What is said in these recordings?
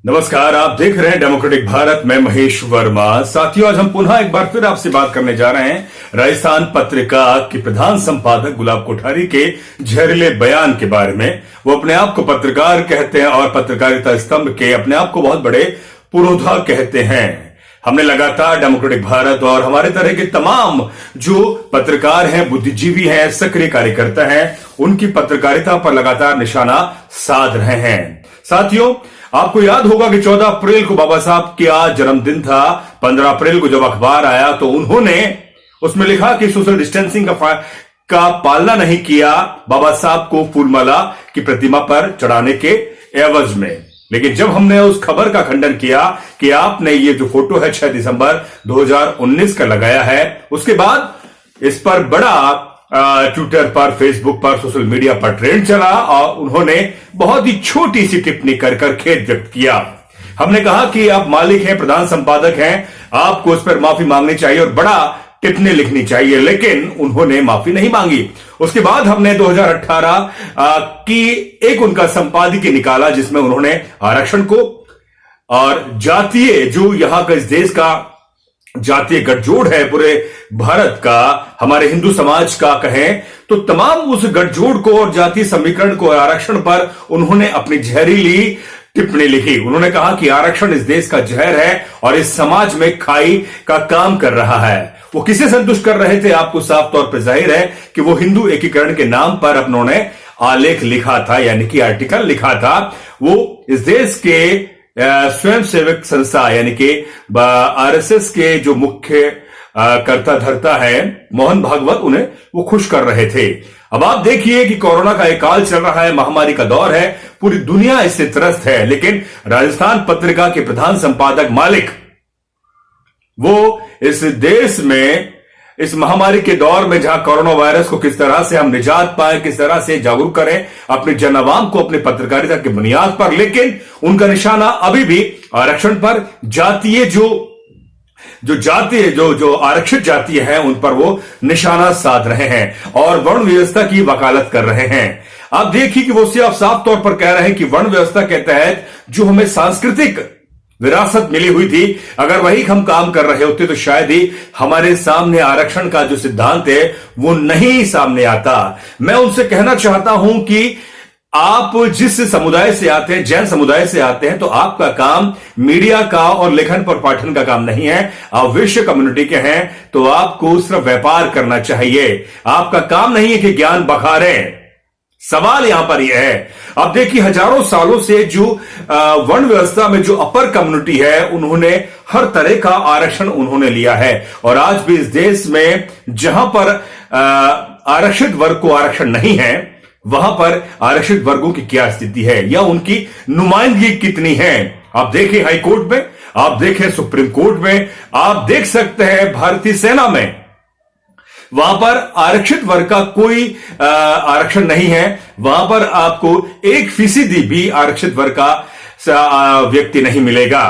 नमस्कार, आप देख रहे हैं डेमोक्रेटिक भारत में महेश वर्मा। साथियों, आज हम पुनः एक बार फिर आपसे बात करने जा रहे हैं राजस्थान पत्रिका के प्रधान संपादक गुलाब कोठारी के जहरीले बयान के बारे में। वो अपने आप को पत्रकार कहते हैं और पत्रकारिता स्तंभ के अपने आप को बहुत बड़े पुरोधा कहते हैं। हमने लगातार डेमोक्रेटिक भारत और हमारे तरह के तमाम जो पत्रकार हैं, बुद्धिजीवी हैं, सक्रिय कार्यकर्ता हैं, उनकी पत्रकारिता पर लगातार निशाना साध रहे हैं। साथियों, आपको याद होगा कि 14 अप्रैल को बाबा साहब का जन्मदिन था। 15 अप्रैल को जब अखबार आया तो उन्होंने उसमें लिखा कि सोशल डिस्टेंसिंग का पालना नहीं किया बाबा साहब को फूलमाला की प्रतिमा पर चढ़ाने के एवज में। लेकिन जब हमने उस खबर का खंडन किया कि आपने ये जो फोटो है 6 दिसंबर 2019 का लगाया है, उसके बाद इस पर बड़ा ट्विटर पर, फेसबुक पर, सोशल मीडिया पर ट्रेंड चला और उन्होंने बहुत ही छोटी सी टिप्पणी कर खेद व्यक्त किया। हमने कहा कि आप मालिक हैं, प्रधान संपादक हैं, आपको उस पर माफी मांगनी चाहिए और बड़ा टिप्पणी लिखनी चाहिए, लेकिन उन्होंने माफी नहीं मांगी। उसके बाद हमने 2018 की एक उनका संपादकीय निकाला जिसमें उन्होंने आरक्षण को और जातीय, जो यहां का, इस देश का जातीय गठजोड़ है, पूरे भारत का, हमारे हिंदू समाज का कहें तो तमाम उस गठजोड़ को और जातीय समीकरण को, आरक्षण पर उन्होंने अपनी जहरीली टिप्पणी लिखी। उन्होंने कहा कि आरक्षण इस देश का जहर है और इस समाज में खाई का काम कर रहा है। वो किसे संतुष्ट कर रहे थे, आपको साफ तौर पर जाहिर है कि वो हिंदू एकीकरण के नाम पर उन्होंने आलेख लिखा था, यानी कि आर्टिकल लिखा था। वो इस देश के स्वयंसेवक संस्था यानी कि आरएसएस के जो मुख्य कर्ता धर्ता है मोहन भागवत, उन्हें वो खुश कर रहे थे। अब आप देखिए कि कोरोना का एक काल चल रहा है, महामारी का दौर है, पूरी दुनिया इससे त्रस्त है, लेकिन राजस्थान पत्रिका के प्रधान संपादक मालिक वो इस देश में इस महामारी के दौर में, जहां कोरोना वायरस को किस तरह से हम निजात पाए, किस तरह से जागरूक करें अपने जन आवाम को अपनी पत्रकारिता की बुनियाद पर, लेकिन उनका निशाना अभी भी आरक्षण पर, जातीय जो आरक्षित जातीय है उन पर वो निशाना साध रहे हैं और वर्ण व्यवस्था की वकालत कर रहे हैं। आप देखिए कि वो साफ तौर पर कह रहे हैं कि वर्ण व्यवस्था के तहत जो हमें सांस्कृतिक विरासत मिली हुई थी, अगर वही हम काम कर रहे होते तो शायद ही हमारे सामने आरक्षण का जो सिद्धांत है वो नहीं सामने आता। मैं उनसे कहना चाहता हूं कि आप जिस समुदाय से आते हैं, जैन समुदाय से आते हैं, तो आपका काम मीडिया का और लेखन पर पाठन का काम नहीं है। आप विश्व कम्युनिटी के हैं तो आपको सिर्फ व्यापार करना चाहिए। आपका काम नहीं है कि ज्ञान बखारें। सवाल यहां पर यह है, अब देखिए हजारों सालों से जो वर्ण व्यवस्था में जो अपर कम्युनिटी है, उन्होंने हर तरह का आरक्षण उन्होंने लिया है और आज भी इस देश में जहां पर आरक्षित वर्ग को आरक्षण नहीं है, वहां पर आरक्षित वर्गों की क्या स्थिति है या उनकी नुमाइंदगी कितनी है। आप देखें हाई कोर्ट में, आप देखें सुप्रीम कोर्ट में, आप देख सकते हैं भारतीय सेना में, वहां पर आरक्षित वर्ग का कोई आरक्षण नहीं है। वहां पर आपको 1% भी आरक्षित वर्ग का व्यक्ति नहीं मिलेगा।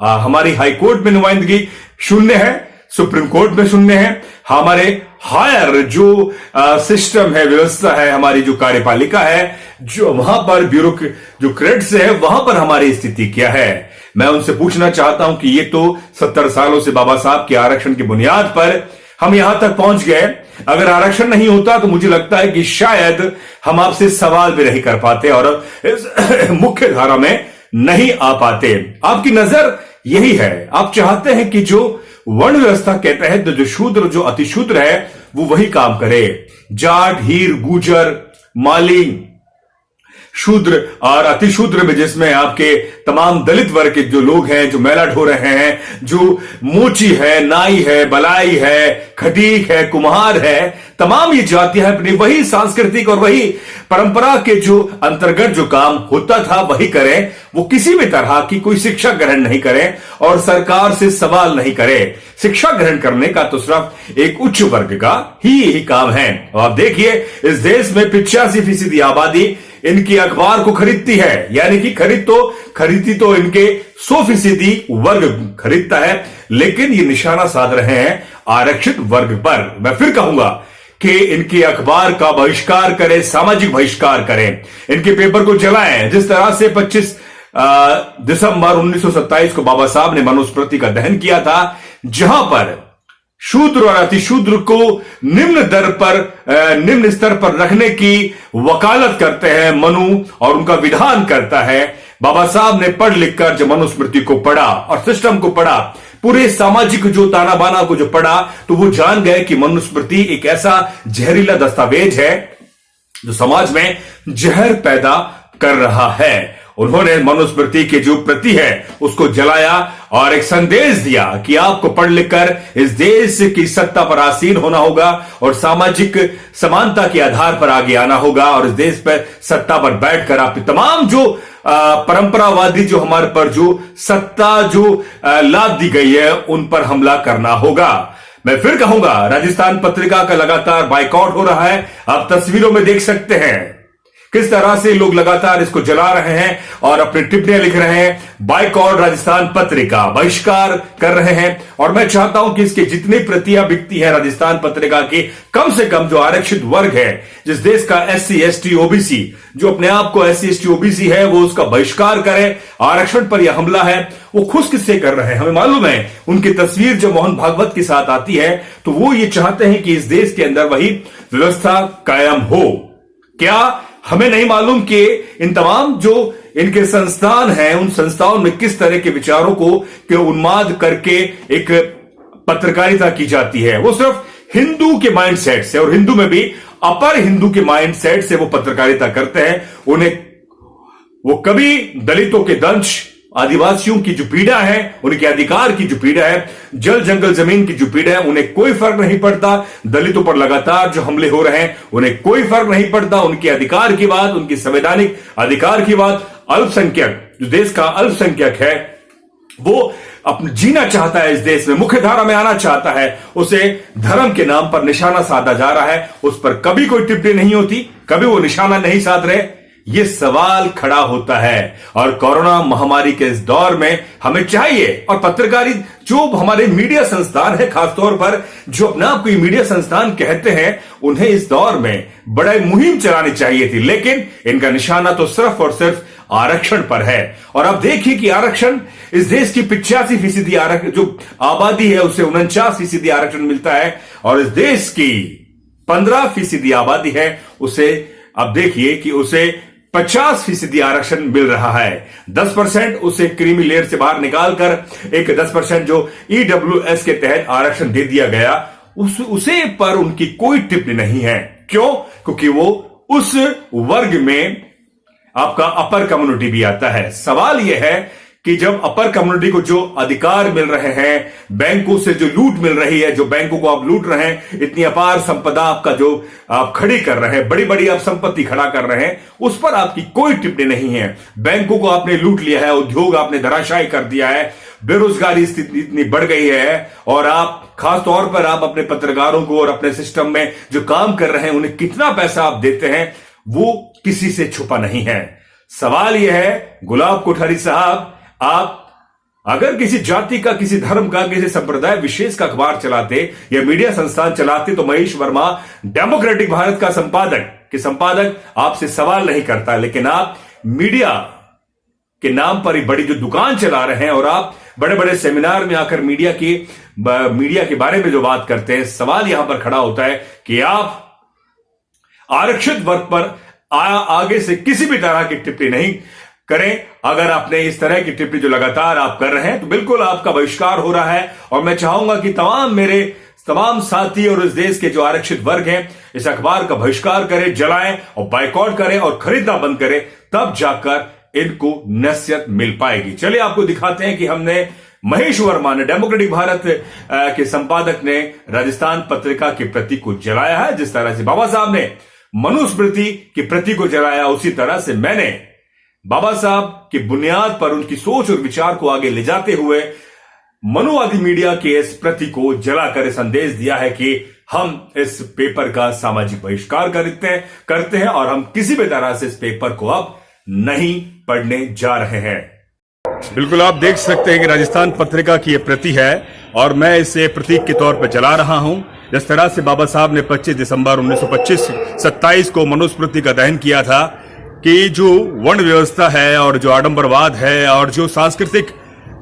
हमारी हाई कोर्ट में नुमाइंदगी शून्य है, सुप्रीम कोर्ट में शून्य है। हमारे हायर जो सिस्टम है, व्यवस्था है, हमारी जो कार्यपालिका है, जो वहां पर ब्यूरोक्रेट्स है, वहां पर हमारी स्थिति क्या है। मैं उनसे पूछना चाहता हूं कि ये तो 70 सालों से बाबा साहब के आरक्षण की बुनियाद पर हम यहां तक पहुंच गए। अगर आरक्षण नहीं होता तो मुझे लगता है कि शायद हम आपसे सवाल भी नहीं कर पाते और इस मुख्य धारा में नहीं आ पाते। आपकी नजर यही है, आप चाहते हैं कि जो वर्ण व्यवस्था के तहत जो शूद्र, जो अतिशूद्र है, वो वही काम करे। जाट, हीर, गुजर, माली, शूद्र और अतिशूद्र में जिसमें आपके तमाम दलित वर्ग के जो लोग हैं, जो मैला ढो रहे हैं, जो मोची है, नाई है, बलाई है, खटीक है, कुम्हार है, तमाम ये जातियां अपनी वही सांस्कृतिक और वही परंपरा के जो अंतर्गत जो काम होता था वही करें। वो किसी भी तरह की कोई शिक्षा ग्रहण नहीं करें और सरकार से सवाल नहीं करें। शिक्षा ग्रहण करने का तो सिर्फ एक उच्च वर्ग का ही काम है। और आप देखिए इस देश में 85% आबादी इनकी अखबार को खरीदती है, यानी कि खरीदती तो इनके 100% वर्ग खरीदता है, लेकिन ये निशाना साध रहे हैं आरक्षित वर्ग पर। मैं फिर कहूंगा कि इनके अखबार का बहिष्कार करें, सामाजिक बहिष्कार करें, इनके पेपर को जलाएं। जिस तरह से 25 दिसंबर 1927 को बाबा साहब ने मनुस्मृति का दहन किया था, जहां पर शूद्र और अतिशूद्र को निम्न स्तर पर रखने की वकालत करते हैं मनु, और उनका विधान करता है। बाबा साहब ने पढ़ लिखकर जब मनुस्मृति को पढ़ा और सिस्टम को पढ़ा, पूरे सामाजिक जो ताना बाना को जो पढ़ा, तो वो जान गए कि मनुस्मृति एक ऐसा जहरीला दस्तावेज है जो समाज में जहर पैदा कर रहा है। उन्होंने मनुस्मृति की जो प्रति है उसको जलाया और एक संदेश दिया कि आपको पढ़ लिखकर इस देश की सत्ता पर आसीन होना होगा और सामाजिक समानता के आधार पर आगे आना होगा, और इस देश पर सत्ता पर बैठकर आप तमाम जो परंपरावादी जो हमारे पर जो सत्ता जो लाद दी गई है उन पर हमला करना होगा। मैं फिर कहूंगा, राजस्थान पत्रिका का लगातार बाइकआउट हो रहा है। आप तस्वीरों में देख सकते हैं किस तरह से लोग लगातार इसको जला रहे हैं और अपनी टिप्पणियां लिख रहे हैं। बाइकआउट राजस्थान पत्रिका, बहिष्कार कर रहे हैं। और मैं चाहता हूं कि इसके जितनी प्रतियां बिकती है राजस्थान पत्रिका की, कम से कम जो आरक्षित वर्ग है, जिस देश का SC ST OBC, जो अपने आप को SC ST OBC है, वो उसका बहिष्कार करे। आरक्षण पर यह हमला है वो खुश किससे कर रहे हैं? हमें मालूम है उनकी तस्वीर जो मोहन भागवत के साथ आती है, तो वो ये चाहते हैं कि इस देश के अंदर वही व्यवस्था कायम हो। क्या हमें नहीं मालूम कि इन तमाम जो इनके संस्थान हैं, उन संस्थाओं में किस तरह के विचारों को उन्माद करके एक पत्रकारिता की जाती है? वो सिर्फ हिंदू के माइंडसेट से, और हिंदू में भी अपर हिंदू के माइंडसेट से वो पत्रकारिता करते हैं। उन्हें वो कभी दलितों के दंश, आदिवासियों की जो पीड़ा है, उनके अधिकार की जो पीड़ा है, जल जंगल जमीन की जो पीड़ा है, उन्हें कोई फर्क नहीं पड़ता। दलितों पर लगातार जो हमले हो रहे हैं उन्हें कोई फर्क नहीं पड़ता। उनके अधिकार की बात, उनकी संवैधानिक अधिकार की बात, अल्पसंख्यक जो देश का अल्पसंख्यक है वो अपना जीना चाहता है, इस देश में मुख्य धारा में आना चाहता है, उसे धर्म के नाम पर निशाना साधा जा रहा है। उस पर कभी कोई टिप्पणी नहीं होती, कभी वो निशाना नहीं साध रहे। ये सवाल खड़ा होता है। और कोरोना महामारी के इस दौर में हमें चाहिए, और पत्रकारी जो हमारे मीडिया संस्थान है, खासतौर पर जो अपने आप को मीडिया संस्थान कहते हैं, उन्हें इस दौर में बड़ा मुहिम चलानी चाहिए थी। लेकिन इनका निशाना तो सिर्फ और सिर्फ आरक्षण पर है। और अब देखिए कि आरक्षण, इस देश की 85% आरक्षण जो आबादी है उसे 49% आरक्षण मिलता है, और इस देश की 15% आबादी है उसे, अब देखिए कि उसे 50% आरक्षण मिल रहा है। 10% उसे क्रीमी लेयर से बाहर निकालकर एक 10% जो EWS के तहत आरक्षण दे दिया गया, उसे पर उनकी कोई टिप्पणी नहीं है। क्यों? क्योंकि वो उस वर्ग में आपका अपर कम्युनिटी भी आता है। सवाल यह है कि जब अपर कम्युनिटी को जो अधिकार मिल रहे हैं, बैंकों से जो लूट मिल रही है, जो बैंकों को आप लूट रहे हैं, इतनी अपार संपदा आपका जो आप खड़ी कर रहे हैं, बड़ी बड़ी आप संपत्ति खड़ा कर रहे हैं, उस पर आपकी कोई टिप्पणी नहीं है। बैंकों को आपने लूट लिया है, उद्योग आपने धराशायी कर दिया है, बेरोजगारी स्थिति इतनी बढ़ गई है, और आप खासतौर पर आप अपने पत्रकारों को और अपने सिस्टम में जो काम कर रहे हैं उन्हें कितना पैसा आप देते हैं, वो किसी से छुपा नहीं है। सवाल यह है, गुलाब कोठारी साहब, आप अगर किसी जाति का, किसी धर्म का, किसी संप्रदाय विशेष का अखबार चलाते या मीडिया संस्थान चलाते, तो महेश वर्मा डेमोक्रेटिक भारत का संपादक आपसे सवाल नहीं करता। लेकिन आप मीडिया के नाम पर एक बड़ी जो दुकान चला रहे हैं, और आप बड़े बड़े सेमिनार में आकर मीडिया के बारे में जो बात करते हैं, सवाल यहां पर खड़ा होता है कि आप आरक्षित वर्ग पर आगे से किसी भी तरह की टिप्पणी नहीं करें। अगर आपने इस तरह की टिप्पणी जो लगातार आप कर रहे हैं, तो बिल्कुल आपका बहिष्कार हो रहा है। और मैं चाहूंगा कि मेरे तमाम साथी और इस देश के जो आरक्षित वर्ग हैं, इस अखबार का बहिष्कार करें, जलाएं और बाइकआउट करें और खरीदना बंद करें, तब जाकर इनको नसीहत मिल पाएगी। चलिए आपको दिखाते हैं कि हमने महेश वर्मा ने, डेमोक्रेटिक भारत के संपादक ने राजस्थान पत्रिका की प्रति को जलाया है। जिस तरह से बाबा साहब ने मनुस्मृति की प्रति को जलाया, उसी तरह से मैंने बाबा साहब की बुनियाद पर उनकी सोच और विचार को आगे ले जाते हुए मनुवादी मीडिया के इस प्रति को जलाकर संदेश दिया है कि हम इस पेपर का सामाजिक बहिष्कार करते हैं और हम किसी भी तरह से इस पेपर को अब नहीं पढ़ने जा रहे हैं। बिल्कुल आप देख सकते हैं कि राजस्थान पत्रिका की यह प्रति है, और मैं इसे प्रतीक के तौर पर जला रहा हूं। जिस तरह से बाबा साहब ने 25 दिसंबर 1927 को मनुस्मृति का दहन किया था, कि जो वर्ण व्यवस्था है और जो आडंबरवाद है और जो सांस्कृतिक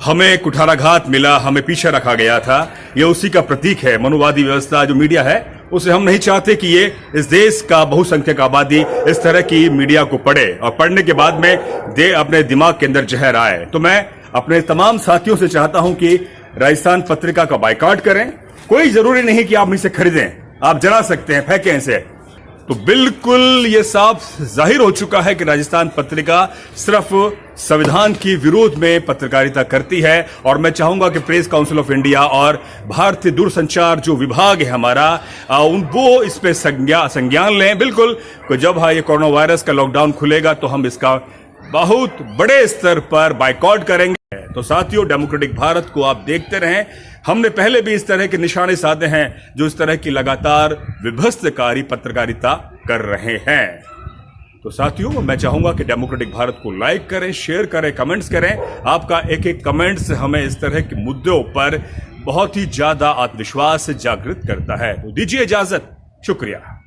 हमें कुठाराघात मिला, हमें पीछे रखा गया था, ये उसी का प्रतीक है। मनुवादी व्यवस्था जो मीडिया है, उसे हम नहीं चाहते कि ये इस देश का बहुसंख्यक आबादी इस तरह की मीडिया को पढ़े और पढ़ने के बाद में अपने दिमाग के अंदर जहर आए। तो मैं अपने तमाम साथियों से चाहता हूं कि राजस्थान पत्रिका का बायकॉट करें। कोई जरूरी नहीं कि आप इसे खरीदें, आप जला सकते हैं, फेंकें इसे। तो बिल्कुल ये साफ जाहिर हो चुका है कि राजस्थान पत्रिका सिर्फ संविधान की विरोध में पत्रकारिता करती है। और मैं चाहूंगा कि प्रेस काउंसिल ऑफ इंडिया और भारतीय दूरसंचार जो विभाग है हमारा, वो इस पे संज्ञान लें। बिल्कुल जब ये कोरोना वायरस का लॉकडाउन खुलेगा तो हम इसका बहुत बड़े स्तर पर बायकॉट करेंगे। तो साथियों, डेमोक्रेटिक भारत को आप देखते रहें। हमने पहले भी इस तरह के निशाने साधे हैं जो इस तरह की लगातार विध्वस्तकारी पत्रकारिता कर रहे हैं। तो साथियों, मैं चाहूंगा कि डेमोक्रेटिक भारत को लाइक करें, शेयर करें, कमेंट्स करें। आपका एक एक कमेंट्स हमें इस तरह के मुद्दों पर बहुत ही ज्यादा आत्मविश्वास जागृत करता है। तो दीजिए इजाजत, शुक्रिया।